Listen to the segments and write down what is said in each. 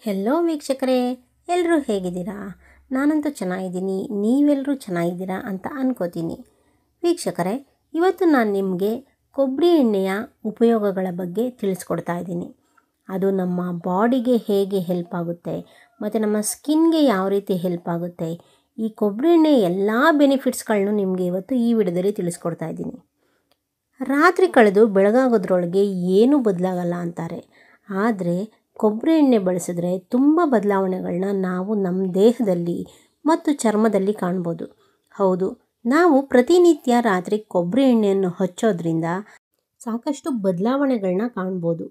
Hello ವೀಕ್ಷಕರೇ, ಎಲ್ಲರೂ ಹೇಗಿದ್ದೀರಾ? ನಾನಂತೂ ಚೆನ್ನಾಗಿದ್ದೀನಿ. ನೀವೆಲ್ಲರೂ ಚೆನ್ನಾಗಿದ್ದೀರಾ ಅಂತ ಅನ್ಕೋತೀನಿ. ವೀಕ್ಷಕರೇ, ಇವತ್ತು ನಾನು ನಿಮಗೆ ಕೊಬ್ಬರಿ ಎಣ್ಣೆಯ ಉಪಯೋಗಗಳ ಬಗ್ಗೆ ತಿಳಿಸ್ಕೊಡ್ತಾ ಇದ್ದೀನಿ. ಅದು ನಮ್ಮ ಬಾಡಿಗೆ ಹೇಗೆ ಹೆಲ್ಪ್ ಆಗುತ್ತೆ ಮತ್ತು ನಮ್ಮ ಸ್ಕಿನ್ಗೆ ಯಾವ ರೀತಿ ಹೆಲ್ಪ್ ಆಗುತ್ತೆ, ಈ ಕೊಬ್ಬರಿ ಎಣ್ಣೆ ಎಲ್ಲ ಬೆನಿಫಿಟ್ಸ್ಗಳನ್ನು ನಿಮಗೆ ಇವತ್ತು ಈ ವಿಡಿಯೋದಲ್ಲಿ ತಿಳಿಸ್ಕೊಡ್ತಾ ಇದ್ದೀನಿ. ರಾತ್ರಿ ಕಳೆದು ಬೆಳಗಾಗೋದ್ರೊಳಗೆ ಏನೂ ಬದಲಾಗಲ್ಲ ಅಂತಾರೆ. ಆದರೆ ಕೊಬ್ಬರಿ ಎಣ್ಣೆ ಬಳಸಿದ್ರೆ ತುಂಬ ಬದಲಾವಣೆಗಳನ್ನ ನಾವು ನಮ್ಮ ದೇಹದಲ್ಲಿ ಮತ್ತು ಚರ್ಮದಲ್ಲಿ ಕಾಣ್ಬೋದು. ಹೌದು, ನಾವು ಪ್ರತಿನಿತ್ಯ ರಾತ್ರಿ ಕೊಬ್ಬರಿ ಎಣ್ಣೆಯನ್ನು ಹಚ್ಚೋದ್ರಿಂದ ಸಾಕಷ್ಟು ಬದಲಾವಣೆಗಳನ್ನ ಕಾಣ್ಬೋದು.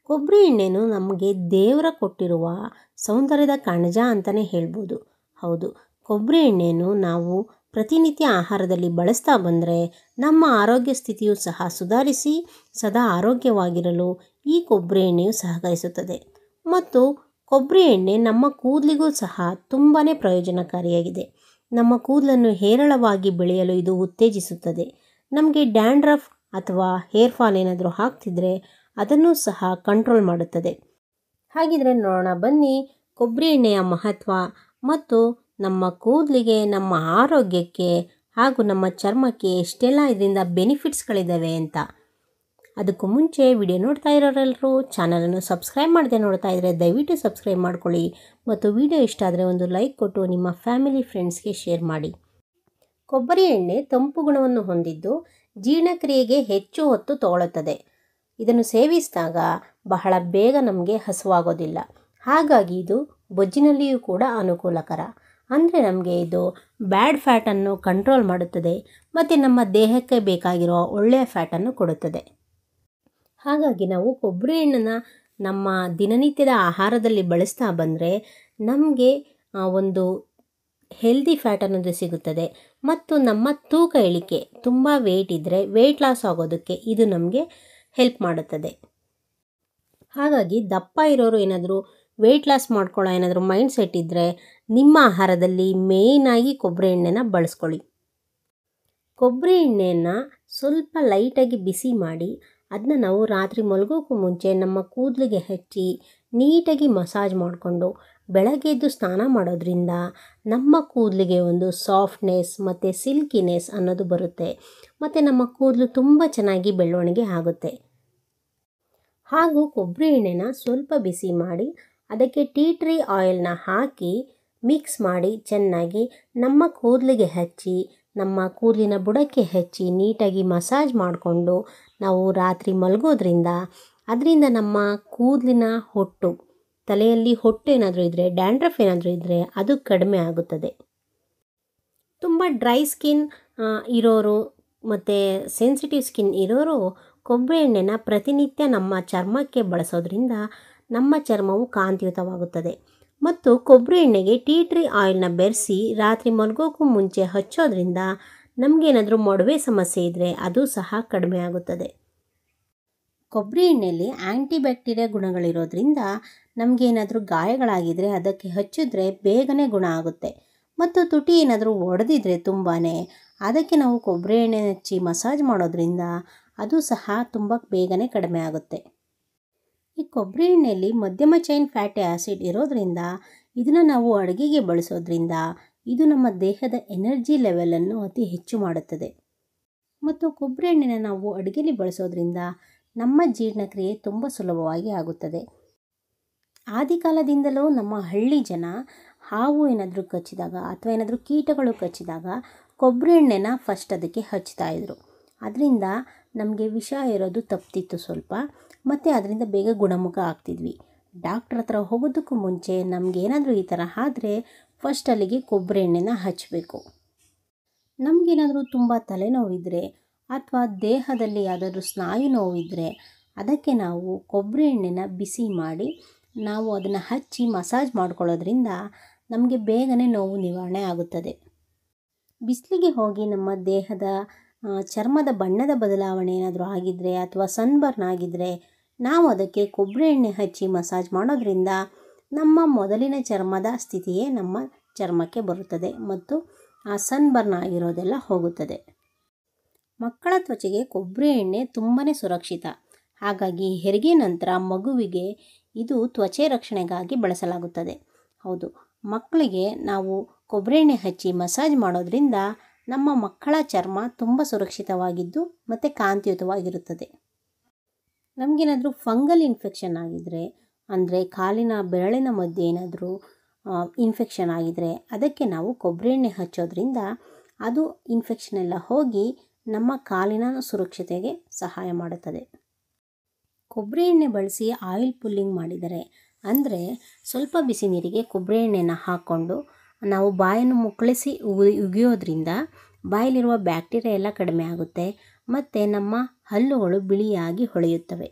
ಕೊಬ್ಬರಿ ಎಣ್ಣೆನು ನಮಗೆ ದೇವರ ಕೊಟ್ಟಿರುವ ಸೌಂದರ್ಯದ ಕಣಜ ಅಂತಲೇ ಹೇಳ್ಬೋದು. ಹೌದು, ಕೊಬ್ಬರಿ ಎಣ್ಣೆಯನ್ನು ನಾವು ಪ್ರತಿನಿತ್ಯ ಆಹಾರದಲ್ಲಿ ಬಳಸ್ತಾ ಬಂದರೆ ನಮ್ಮ ಆರೋಗ್ಯ ಸ್ಥಿತಿಯು ಸಹ ಸುಧಾರಿಸಿ ಸದಾ ಆರೋಗ್ಯವಾಗಿರಲು ಈ ಕೊಬ್ಬರಿ ಎಣ್ಣೆಯು ಸಹಕರಿಸುತ್ತದೆ. ಮತ್ತು ಕೊಬ್ಬರಿ ಎಣ್ಣೆ ನಮ್ಮ ಕೂದಲಿಗೂ ಸಹ ತುಂಬಾ ಪ್ರಯೋಜನಕಾರಿಯಾಗಿದೆ. ನಮ್ಮ ಕೂದಲನ್ನು ಹೇರಳವಾಗಿ ಬೆಳೆಯಲು ಇದು ಉತ್ತೇಜಿಸುತ್ತದೆ. ನಮಗೆ ಡ್ಯಾಂಡ್ರಫ್ ಅಥವಾ ಹೇರ್ ಫಾಲ್ ಏನಾದರೂ ಆಗ್ತಿದ್ರೆ ಅದನ್ನು ಸಹ ಕಂಟ್ರೋಲ್ ಮಾಡುತ್ತದೆ. ಹಾಗಿದ್ರೆ ನೋಡೋಣ ಬನ್ನಿ, ಕೊಬ್ಬರಿ ಎಣ್ಣೆಯ ಮಹತ್ವ ಮತ್ತು ನಮ್ಮ ಕೂದಲಿಗೆ, ನಮ್ಮ ಆರೋಗ್ಯಕ್ಕೆ ಹಾಗೂ ನಮ್ಮ ಚರ್ಮಕ್ಕೆ ಎಷ್ಟೆಲ್ಲ ಇದರಿಂದ ಬೆನಿಫಿಟ್ಸ್ಗಳಿದ್ದಾವೆ ಅಂತ. ಅದಕ್ಕೂ ಮುಂಚೆ ವಿಡಿಯೋ ನೋಡ್ತಾ ಇರೋರೆಲ್ಲರೂ ಚಾನಲನ್ನು ಸಬ್ಸ್ಕ್ರೈಬ್ ಮಾಡದೆ ನೋಡ್ತಾ ಇದ್ದರೆ ದಯವಿಟ್ಟು ಸಬ್ಸ್ಕ್ರೈಬ್ ಮಾಡ್ಕೊಳ್ಳಿ ಮತ್ತು ವಿಡಿಯೋ ಇಷ್ಟ ಆದರೆ ಒಂದು ಲೈಕ್ ಕೊಟ್ಟು ನಿಮ್ಮ ಫ್ಯಾಮಿಲಿ ಫ್ರೆಂಡ್ಸ್ಗೆ ಶೇರ್ ಮಾಡಿ. ಕೊಬ್ಬರಿ ಎಣ್ಣೆ ತಂಪು ಗುಣವನ್ನು ಹೊಂದಿದ್ದು ಜೀರ್ಣಕ್ರಿಯೆಗೆ ಹೆಚ್ಚು ಹೊತ್ತು ತಗೊಳ್ಳುತ್ತದೆ. ಇದನ್ನು ಸೇವಿಸಿದಾಗ ಬಹಳ ಬೇಗ ನಮಗೆ ಹಸುವಾಗೋದಿಲ್ಲ. ಹಾಗಾಗಿ ಇದು ಬೊಜ್ಜಿನಲ್ಲಿಯೂ ಕೂಡ ಅನುಕೂಲಕರ. ಅಂದರೆ ನಮಗೆ ಇದು ಬ್ಯಾಡ್ ಫ್ಯಾಟನ್ನು ಕಂಟ್ರೋಲ್ ಮಾಡುತ್ತದೆ ಮತ್ತು ನಮ್ಮ ದೇಹಕ್ಕೆ ಬೇಕಾಗಿರೋ ಒಳ್ಳೆಯ ಫ್ಯಾಟನ್ನು ಕೊಡುತ್ತದೆ. ಹಾಗಾಗಿ ನಾವು ಕೊಬ್ಬರಿ ಎಣ್ಣೆನ ನಮ್ಮ ದಿನನಿತ್ಯದ ಆಹಾರದಲ್ಲಿ ಬಳಸ್ತಾ ಬಂದರೆ ನಮಗೆ ಒಂದು ಹೆಲ್ದಿ ಫ್ಯಾಟ್ ಅನ್ನೋದು ಸಿಗುತ್ತದೆ. ಮತ್ತು ನಮ್ಮ ತೂಕ ಇಳಿಕೆ, ತುಂಬ ವೆಯ್ಟ್ ಇದ್ದರೆ ವೆಯ್ಟ್ ಲಾಸ್ ಆಗೋದಕ್ಕೆ ಇದು ನಮಗೆ ಹೆಲ್ಪ್ ಮಾಡುತ್ತದೆ. ಹಾಗಾಗಿ ದಪ್ಪ ಇರೋರು ಏನಾದರೂ ವೆಯ್ಟ್ ಲಾಸ್ ಮಾಡ್ಕೊಳ್ಳೋ ಏನಾದರೂ ಮೈಂಡ್ ಸೆಟ್ ಇದ್ದರೆ ನಿಮ್ಮ ಆಹಾರದಲ್ಲಿ ಮೇಯ್ನಾಗಿ ಕೊಬ್ಬರಿ ಎಣ್ಣೆನ ಬಳಸ್ಕೊಳ್ಳಿ. ಕೊಬ್ಬರಿ ಎಣ್ಣೆಯನ್ನು ಸ್ವಲ್ಪ ಲೈಟಾಗಿ ಬಿಸಿ ಮಾಡಿ ಅದನ್ನ ನಾವು ರಾತ್ರಿ ಮಲಗೋಕ್ಕೂ ಮುಂಚೆ ನಮ್ಮ ಕೂದಲಿಗೆ ಹಚ್ಚಿ ನೀಟಾಗಿ ಮಸಾಜ್ ಮಾಡಿಕೊಂಡು ಬೆಳಗ್ಗೆ ಎದ್ದು ಸ್ನಾನ ಮಾಡೋದ್ರಿಂದ ನಮ್ಮ ಕೂದಲಿಗೆ ಒಂದು ಸಾಫ್ಟ್ನೆಸ್ ಮತ್ತು ಸಿಲ್ಕಿನೆಸ್ ಅನ್ನೋದು ಬರುತ್ತೆ ಮತ್ತು ನಮ್ಮ ಕೂದಲು ತುಂಬ ಚೆನ್ನಾಗಿ ಬೆಳವಣಿಗೆ ಆಗುತ್ತೆ. ಹಾಗೂ ಕೊಬ್ಬರಿ ಎಣ್ಣೆನ ಸ್ವಲ್ಪ ಬಿಸಿ ಮಾಡಿ ಅದಕ್ಕೆ ಟೀ ಟ್ರೀ ಆಯಿಲ್ನ ಹಾಕಿ ಮಿಕ್ಸ್ ಮಾಡಿ ಚೆನ್ನಾಗಿ ನಮ್ಮ ಕೂದಲಿಗೆ ಹಚ್ಚಿ, ನಮ್ಮ ಕೂದಲಿನ ಬುಡಕ್ಕೆ ಹಚ್ಚಿ ನೀಟಾಗಿ ಮಸಾಜ್ ಮಾಡಿಕೊಂಡು ನಾವು ರಾತ್ರಿ ಮಲಗೋದ್ರಿಂದ ಅದರಿಂದ ನಮ್ಮ ಕೂದಲಿನ ಹೊಟ್ಟು, ತಲೆಯಲ್ಲಿ ಹೊಟ್ಟು ಏನಾದರೂ ಇದ್ದರೆ, ಡ್ಯಾಂಡ್ರಫ್ ಏನಾದರೂ ಇದ್ದರೆ ಅದು ಕಡಿಮೆ ಆಗುತ್ತದೆ. ತುಂಬ ಡ್ರೈ ಸ್ಕಿನ್ ಇರೋರು ಮತ್ತು ಸೆನ್ಸಿಟಿವ್ ಸ್ಕಿನ್ ಇರೋರು ಕೊಬ್ಬರಿ ಎಣ್ಣೆನ ಪ್ರತಿನಿತ್ಯ ನಮ್ಮ ಚರ್ಮಕ್ಕೆ ಬಳಸೋದ್ರಿಂದ ನಮ್ಮ ಚರ್ಮವು ಕಾಂತಿಯುತವಾಗುತ್ತದೆ. ಮತ್ತು ಕೊಬ್ಬರಿ ಎಣ್ಣೆಗೆ ಟೀ ಟ್ರೀ ಆಯಿಲ್ನ ಬೆರೆಸಿ ರಾತ್ರಿ ಮಲಗೋಕ್ಕೂ ಮುಂಚೆ ಹಚ್ಚೋದ್ರಿಂದ ನಮಗೇನಾದರೂ ಮೊಡವೆ ಸಮಸ್ಯೆ ಇದ್ದರೆ ಅದು ಸಹ ಕಡಿಮೆ ಆಗುತ್ತದೆ. ಕೊಬ್ಬರಿ ಎಣ್ಣೆಯಲ್ಲಿ ಆ್ಯಂಟಿಬ್ಯಾಕ್ಟೀರಿಯಾ ಗುಣಗಳಿರೋದ್ರಿಂದ ನಮಗೇನಾದರೂ ಗಾಯಗಳಾಗಿದ್ದರೆ ಅದಕ್ಕೆ ಹಚ್ಚಿದ್ರೆ ಬೇಗನೆ ಗುಣ ಆಗುತ್ತೆ. ಮತ್ತು ತುಟಿ ಏನಾದರೂ ಒಡೆದಿದ್ರೆ ತುಂಬಾ ಅದಕ್ಕೆ ನಾವು ಕೊಬ್ಬರಿ ಎಣ್ಣೆ ಹಚ್ಚಿ ಮಸಾಜ್ ಮಾಡೋದ್ರಿಂದ ಅದು ಸಹ ತುಂಬ ಬೇಗನೆ ಕಡಿಮೆ ಆಗುತ್ತೆ. ಈ ಕೊಬ್ಬರಿ ಎಣ್ಣೆಯಲ್ಲಿ ಮಧ್ಯಮ ಚೈನ್ ಫ್ಯಾಟಿ ಆ್ಯಸಿಡ್ ಇರೋದ್ರಿಂದ ಇದನ್ನು ನಾವು ಅಡುಗೆಗೆ ಬಳಸೋದ್ರಿಂದ ಇದು ನಮ್ಮ ದೇಹದ ಎನರ್ಜಿ ಲೆವೆಲನ್ನು ಅತಿ ಹೆಚ್ಚು ಮಾಡುತ್ತದೆ. ಮತ್ತು ಕೊಬ್ಬರಿ ಎಣ್ಣೆನ ನಾವು ಅಡುಗೆಯಲ್ಲಿ ಬಳಸೋದ್ರಿಂದ ನಮ್ಮ ಜೀರ್ಣಕ್ರಿಯೆ ತುಂಬ ಸುಲಭವಾಗಿ ಆಗುತ್ತದೆ. ಆದಿಕಾಲದಿಂದಲೂ ನಮ್ಮ ಹಳ್ಳಿ ಜನ ಹಾವು ಏನಾದರೂ ಕಚ್ಚಿದಾಗ ಅಥವಾ ಏನಾದರೂ ಕೀಟಗಳು ಕಚ್ಚಿದಾಗ ಕೊಬ್ಬರಿ ಎಣ್ಣೆನ ಫಸ್ಟ್ ಅದಕ್ಕೆ ಹಚ್ತಾಯಿದ್ರು. ಅದರಿಂದ ನಮಗೆ ವಿಷ ಇರೋದು ತಪ್ತಿತ್ತು ಸ್ವಲ್ಪ, ಮತ್ತು ಅದರಿಂದ ಬೇಗ ಗುಣಮುಖ ಆಗ್ತಿದ್ವಿ. ಡಾಕ್ಟ್ರ್ ಹತ್ರ ಹೋಗೋದಕ್ಕೂ ಮುಂಚೆ ನಮಗೇನಾದರೂ ಈ ಥರ ಆದರೆ ಫಸ್ಟ್ ಅಲ್ಲಿಗೆ ಕೊಬ್ಬರಿ ಎಣ್ಣೆನ ಹಚ್ಚಬೇಕು. ನಮಗೇನಾದರೂ ತುಂಬ ತಲೆನೋವಿದ್ದರೆ ಅಥವಾ ದೇಹದಲ್ಲಿ ಯಾವುದಾದ್ರೂ ಸ್ನಾಯು ನೋವಿದ್ದರೆ ಅದಕ್ಕೆ ನಾವು ಕೊಬ್ಬರಿ ಎಣ್ಣೆನ ಬಿಸಿ ಮಾಡಿ ನಾವು ಅದನ್ನು ಹಚ್ಚಿ ಮಸಾಜ್ ಮಾಡ್ಕೊಳ್ಳೋದ್ರಿಂದ ನಮಗೆ ಬೇಗನೆ ನೋವು ನಿವಾರಣೆ ಆಗುತ್ತದೆ. ಬಿಸಿಲಿಗೆ ಹೋಗಿ ನಮ್ಮ ದೇಹದ ಚರ್ಮದ ಬಣ್ಣದ ಬದಲಾವಣೆ ಏನಾದರೂ ಆಗಿದ್ದರೆ ಅಥವಾ ಸನ್ಬರ್ನ್ ಆಗಿದ್ದರೆ ನಾವು ಅದಕ್ಕೆ ಕೊಬ್ಬರಿ ಎಣ್ಣೆ ಹಚ್ಚಿ ಮಸಾಜ್ ಮಾಡೋದ್ರಿಂದ ನಮ್ಮ ಮೊದಲಿನ ಚರ್ಮದ ಸ್ಥಿತಿಯೇ ನಮ್ಮ ಚರ್ಮಕ್ಕೆ ಬರುತ್ತದೆ ಮತ್ತು ಆ ಸನ್ಬರ್ನ್ ಆಗಿರೋದೆಲ್ಲ ಹೋಗುತ್ತದೆ. ಮಕ್ಕಳ ತ್ವಚೆಗೆ ಕೊಬ್ಬರಿ ಎಣ್ಣೆ ತುಂಬಾ ಸುರಕ್ಷಿತ. ಹಾಗಾಗಿ ಹೆರಿಗೆ ನಂತರ ಮಗುವಿಗೆ ಇದು ತ್ವಚೆ ರಕ್ಷಣೆಗಾಗಿ ಬಳಸಲಾಗುತ್ತದೆ. ಹೌದು, ಮಕ್ಕಳಿಗೆ ನಾವು ಕೊಬ್ಬರಿ ಎಣ್ಣೆ ಹಚ್ಚಿ ಮಸಾಜ್ ಮಾಡೋದ್ರಿಂದ ನಮ್ಮ ಮಕ್ಕಳ ಚರ್ಮ ತುಂಬ ಸುರಕ್ಷಿತವಾಗಿದ್ದು ಮತ್ತು ಕಾಂತಿಯುತವಾಗಿರುತ್ತದೆ. ನಮಗೇನಾದರೂ ಫಂಗಲ್ ಇನ್ಫೆಕ್ಷನ್ ಆಗಿದ್ದರೆ, ಅಂದರೆ ಕಾಲಿನ ಬೆರಳಿನ ಮಧ್ಯೆ ಏನಾದರೂ ಇನ್ಫೆಕ್ಷನ್ ಆಗಿದರೆ ಅದಕ್ಕೆ ನಾವು ಕೊಬ್ಬರಿ ಎಣ್ಣೆ ಹಚ್ಚೋದ್ರಿಂದ ಅದು ಇನ್ಫೆಕ್ಷನ್ ಎಲ್ಲ ಹೋಗಿ ನಮ್ಮ ಕಾಲಿನ ಸುರಕ್ಷತೆಗೆ ಸಹಾಯ ಮಾಡುತ್ತದೆ. ಕೊಬ್ಬರಿ ಎಣ್ಣೆ ಬಳಸಿ ಆಯಿಲ್ ಪುಲ್ಲಿಂಗ್ ಮಾಡಿದರೆ, ಅಂದರೆ ಸ್ವಲ್ಪ ಬಿಸಿ ನೀರಿಗೆ ಕೊಬ್ಬರಿ ಎಣ್ಣೆನ ಹಾಕ್ಕೊಂಡು ನಾವು ಬಾಯನ್ನು ಮುಕ್ಕಳಿಸಿ ಉಗಿಯೋದ್ರಿಂದ ಬಾಯಲ್ಲಿರುವ ಬ್ಯಾಕ್ಟೀರಿಯಾ ಎಲ್ಲ ಕಡಿಮೆ ಆಗುತ್ತೆ ಮತ್ತು ನಮ್ಮ ಹಲ್ಲುಗಳು ಬಿಳಿಯಾಗಿ ಹೊಳೆಯುತ್ತವೆ.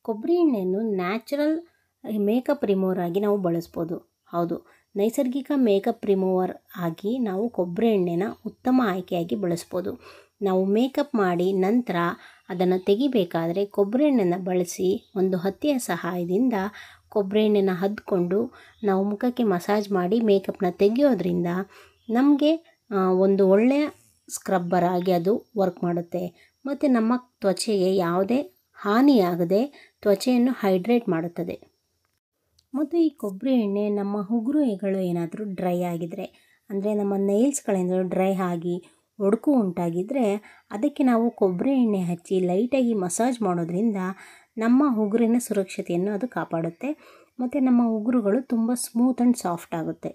ಕೊಬ್ಬರಿ ಎಣ್ಣೆಯನ್ನು ನ್ಯಾಚುರಲ್ ಮೇಕಪ್ ರಿಮೂವರ್ ಆಗಿ ನಾವು ಬಳಸ್ಬೋದು. ಹೌದು, ನೈಸರ್ಗಿಕ ಮೇಕಪ್ ರಿಮೂವರ್ ಆಗಿ ನಾವು ಕೊಬ್ಬರಿ ಎಣ್ಣೆನ ಉತ್ತಮ ಆಯ್ಕೆಯಾಗಿ ಬಳಸ್ಬೋದು. ನಾವು ಮೇಕಪ್ ಮಾಡಿ ನಂತರ ಅದನ್ನು ತೆಗಿಬೇಕಾದರೆ ಕೊಬ್ಬರಿ ಎಣ್ಣೆನ ಬಳಸಿ ಒಂದು ಹತ್ತಿಯ ಸಹಾಯದಿಂದ ಕೊಬ್ಬರಿ ಎಣ್ಣೆನ ಹದ್ಕೊಂಡು ನಾವು ಮುಖಕ್ಕೆ ಮಸಾಜ್ ಮಾಡಿ ಮೇಕಪ್ನ ತೆಗೆಯೋದ್ರಿಂದ ನಮಗೆ ಒಂದು ಒಳ್ಳೆಯ ಸ್ಕ್ರಬ್ಬರ್ ಆಗಿ ಅದು ವರ್ಕ್ ಮಾಡುತ್ತೆ ಮತ್ತು ನಮ್ಮ ತ್ವಚೆಗೆ ಯಾವುದೇ ಹಾನಿಯಾಗದೆ ತ್ವಚೆಯನ್ನು ಹೈಡ್ರೇಟ್ ಮಾಡುತ್ತದೆ. ಮತ್ತು ಈ ಕೊಬ್ಬರಿ ಎಣ್ಣೆ ನಮ್ಮ ಉಗುರುಗಳು ಏನಾದರೂ ಡ್ರೈ ಆಗಿದರೆ, ಅಂದರೆ ನಮ್ಮ ನೈಲ್ಸ್ಗಳೇನಾದರೂ ಡ್ರೈ ಆಗಿ ಒಡಕು ಉಂಟಾಗಿದ್ದರೆ ಅದಕ್ಕೆ ನಾವು ಕೊಬ್ಬರಿ ಎಣ್ಣೆ ಹಚ್ಚಿ ಲೈಟಾಗಿ ಮಸಾಜ್ ಮಾಡೋದ್ರಿಂದ ನಮ್ಮ ಉಗುರಿನ ಸುರಕ್ಷತೆಯನ್ನು ಅದು ಕಾಪಾಡುತ್ತೆ ಮತ್ತು ನಮ್ಮ ಉಗುರುಗಳು ತುಂಬ ಸ್ಮೂತ್ ಆ್ಯಂಡ್ ಸಾಫ್ಟ್ ಆಗುತ್ತೆ.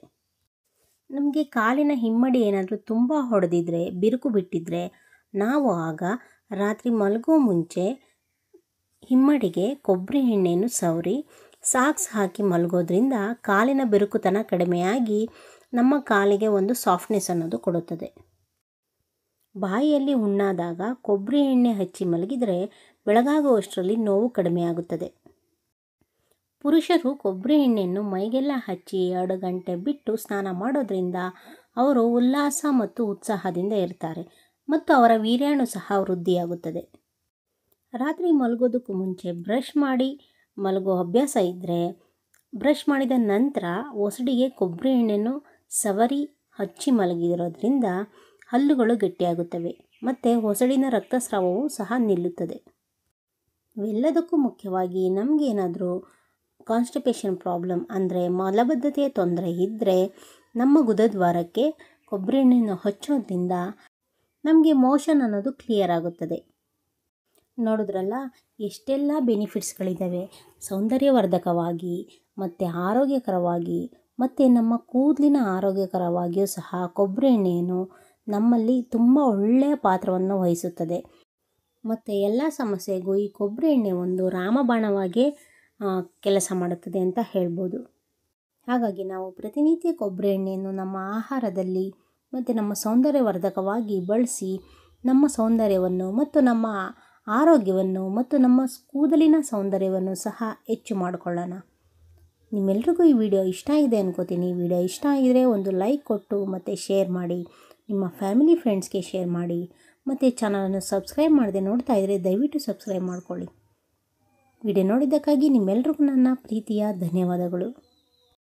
ನಮಗೆ ಕಾಲಿನ ಹಿಮ್ಮಡಿ ಏನಾದರೂ ತುಂಬ ಹೊಡೆದಿದ್ರೆ, ಬಿರುಕು ಬಿಟ್ಟಿದ್ದರೆ ನಾವು ಆಗ ರಾತ್ರಿ ಮಲಗೋ ಮುಂಚೆ ಹಿಮ್ಮಡಿಗೆ ಕೊಬ್ಬರಿ ಎಣ್ಣೆಯನ್ನು ಸವರಿ ಸಾಕ್ಸ್ ಹಾಕಿ ಮಲಗೋದ್ರಿಂದ ಕಾಲಿನ ಬಿರುಕುತನ ಕಡಿಮೆಯಾಗಿ ನಮ್ಮ ಕಾಲಿಗೆ ಒಂದು ಸಾಫ್ಟ್ನೆಸ್ ಅನ್ನೋದು ಕೊಡುತ್ತದೆ. ಬಾಯಿಯಲ್ಲಿ ಹುಣ್ಣಾದಾಗ ಕೊಬ್ಬರಿ ಎಣ್ಣೆ ಹಚ್ಚಿ ಮಲಗಿದರೆ ಬೆಳಗಾಗುವಷ್ಟರಲ್ಲಿ ನೋವು ಕಡಿಮೆಯಾಗುತ್ತದೆ. ಪುರುಷರು ಕೊಬ್ಬರಿ ಎಣ್ಣೆಯನ್ನು ಮೈಗೆಲ್ಲ ಹಚ್ಚಿ 2 ಗಂಟೆ ಬಿಟ್ಟು ಸ್ನಾನ ಮಾಡೋದ್ರಿಂದ ಅವರು ಉಲ್ಲಾಸ ಮತ್ತು ಉತ್ಸಾಹದಿಂದ ಇರ್ತಾರೆ ಮತ್ತು ಅವರ ವೀರ್ಯಾಣು ಸಹ ವೃದ್ಧಿಯಾಗುತ್ತದೆ. ರಾತ್ರಿ ಮಲಗೋದಕ್ಕೂ ಮುಂಚೆ ಬ್ರಷ್ ಮಾಡಿ ಮಲಗೋ ಅಭ್ಯಾಸ ಇದ್ದರೆ, ಬ್ರಷ್ ಮಾಡಿದ ನಂತರ ಒಸಡಿಗೆ ಕೊಬ್ಬರಿ ಎಣ್ಣೆಯನ್ನು ಸವರಿ ಹಚ್ಚಿ ಮಲಗಿರೋದ್ರಿಂದ ಹಲ್ಲುಗಳು ಗಟ್ಟಿಯಾಗುತ್ತವೆ ಮತ್ತು ಒಸಡಿನ ರಕ್ತಸ್ರಾವವು ಸಹ ನಿಲ್ಲುತ್ತದೆ. ಇವೆಲ್ಲದಕ್ಕೂ ಮುಖ್ಯವಾಗಿ ನಮಗೇನಾದರೂ ಕಾನ್ಸ್ಟಿಪೇಷನ್ ಪ್ರಾಬ್ಲಮ್, ಅಂದರೆ ಮಲಬದ್ಧತೆಯ ತೊಂದರೆ ಇದ್ದರೆ ನಮ್ಮ ಗುದದ್ವಾರಕ್ಕೆ ಕೊಬ್ಬರಿ ಎಣ್ಣೆಯನ್ನು ಹಚ್ಚೋದ್ರಿಂದ ನಮಗೆ ಮೋಷನ್ ಅನ್ನೋದು ಕ್ಲಿಯರ್ ಆಗುತ್ತದೆ. ನೋಡಿದ್ರಲ್ಲ, ಎಷ್ಟೆಲ್ಲ ಬೆನಿಫಿಟ್ಸ್ಗಳಿದ್ದಾವೆ ಸೌಂದರ್ಯವರ್ಧಕವಾಗಿ ಮತ್ತು ಆರೋಗ್ಯಕರವಾಗಿ ಮತ್ತು ನಮ್ಮ ಕೂದಲಿನ ಆರೋಗ್ಯಕರವಾಗಿಯೂ ಸಹ ಕೊಬ್ಬರಿ ಎಣ್ಣೆಯನ್ನು ನಮ್ಮಲ್ಲಿ ತುಂಬ ಒಳ್ಳೆಯ ಪಾತ್ರವನ್ನು ವಹಿಸುತ್ತದೆ ಮತ್ತು ಎಲ್ಲ ಸಮಸ್ಯೆಗೂ ಈ ಕೊಬ್ಬರಿ ಎಣ್ಣೆ ಒಂದು ರಾಮಬಾಣವಾಗೇ ಕೆಲಸ ಮಾಡುತ್ತದೆ ಅಂತ ಹೇಳ್ಬೋದು. ಹಾಗಾಗಿ ನಾವು ಪ್ರತಿನಿತ್ಯ ಕೊಬ್ಬರಿ ಎಣ್ಣೆಯನ್ನು ನಮ್ಮ ಆಹಾರದಲ್ಲಿ ಮತ್ತು ನಮ್ಮ ಸೌಂದರ್ಯವರ್ಧಕವಾಗಿ ಬಳಸಿ ನಮ್ಮ ಸೌಂದರ್ಯವನ್ನು ಮತ್ತು ನಮ್ಮ ಆರೋಗ್ಯವನ್ನು ಮತ್ತು ನಮ್ಮ ಕೂದಲಿನ ಸೌಂದರ್ಯವನ್ನು ಸಹ ಹೆಚ್ಚು ಮಾಡಿಕೊಳ್ಳೋಣ. ನಿಮ್ಮೆಲ್ರಿಗೂ ಈ ವಿಡಿಯೋ ಇಷ್ಟ ಆಗಿದೆ ಅನ್ಕೋತೀನಿ. ವಿಡಿಯೋ ಇಷ್ಟ ಆಗಿದರೆ ಒಂದು ಲೈಕ್ ಕೊಟ್ಟು ಮತ್ತು ಶೇರ್ ಮಾಡಿ, ನಿಮ್ಮ ಫ್ಯಾಮಿಲಿ ಫ್ರೆಂಡ್ಸ್ಗೆ ಶೇರ್ ಮಾಡಿ ಮತ್ತು ಚಾನಲನ್ನು ಸಬ್ಸ್ಕ್ರೈಬ್ ಮಾಡದೆ ನೋಡ್ತಾ ಇದ್ದರೆ ದಯವಿಟ್ಟು ಸಬ್ಸ್ಕ್ರೈಬ್ ಮಾಡ್ಕೊಳ್ಳಿ. ವಿಡಿಯೋ ನೋಡಿದ್ದಕ್ಕಾಗಿ ನಿಮ್ಮೆಲ್ರಿಗೂ ನನ್ನ ಪ್ರೀತಿಯ ಧನ್ಯವಾದಗಳು.